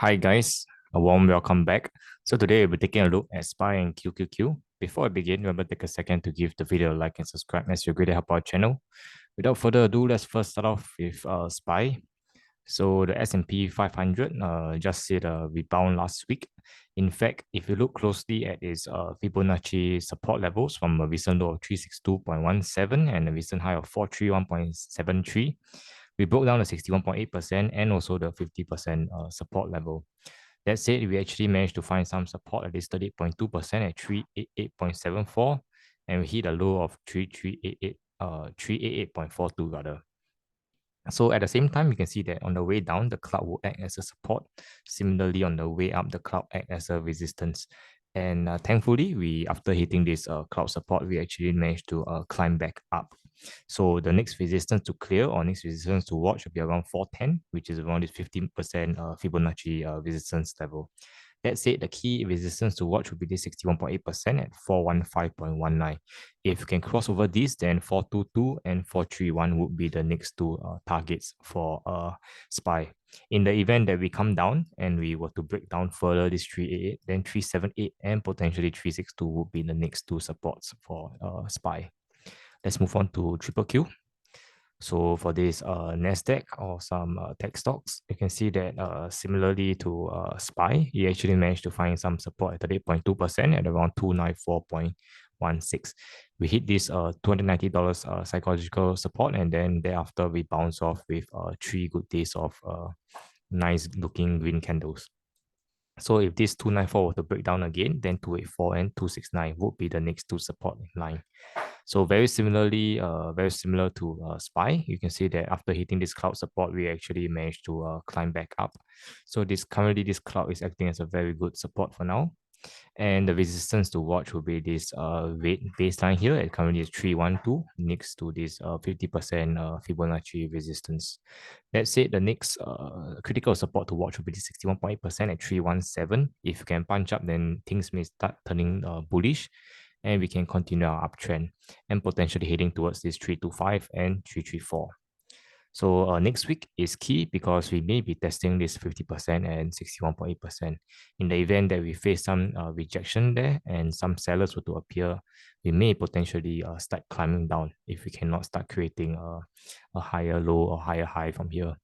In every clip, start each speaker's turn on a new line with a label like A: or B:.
A: Hi guys, a warm welcome back. So today we'll be taking a look at SPY and QQQ. Before I begin, remember to take a second to give the video a like and subscribe as you greatly help our channel. Without further ado, let's first start off with SPY. So the S&P 500 just hit a rebound last week. In fact, if you look closely at its Fibonacci support levels from a recent low of 362.17 and a recent high of 431.73, we broke down the 61.8% and also the 50% support level. That said, we actually managed to find some support at this 38.2% at 388.74, and we hit a low of 388.42 rather. So at the same time, you can see that on the way down, the cloud will act as a support. Similarly, on the way up, the cloud act as a resistance. And thankfully, after hitting this cloud support, we actually managed to climb back up. So the next resistance to clear or next resistance to watch will be around 410, which is around this 15% Fibonacci resistance level. That said, the key resistance to watch would be this 61.8% at 415.19. If you can cross over this, then 422 and 431 would be the next two targets for SPY. In the event that we come down and we were to break down further this 388, then 378 and potentially 362 would be the next two supports for SPY. Let's move on to triple Q. So for this NASDAQ or some tech stocks, you can see that similarly to SPY, you actually managed to find some support at 38.2% at around 294.16. We hit this $290 psychological support, and then thereafter we bounce off with 3 good days of nice looking green candles. So if this 294 were to break down again, then 284 and 269 would be the next two support line. So very similarly, very similar to SPY, you can see that after hitting this cloud support, we actually managed to climb back up. So currently this cloud is acting as a very good support for now. And the resistance to watch will be this red baseline here. It currently is 312 next to this 50% Fibonacci resistance. That said, the next critical support to watch will be the 61.8% at 317. If you can punch up, then things may start turning bullish and we can continue our uptrend and potentially heading towards this 325 and 334. So next week is key because we may be testing this 50% and 61.8%. In the event that we face some rejection there and some sellers were to appear, we may potentially start climbing down if we cannot start creating a higher low or higher high from here.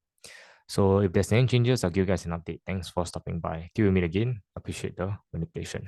A: So if there's any changes, I'll give you guys an update. Thanks for stopping by. Till we meet again, appreciate the manipulation.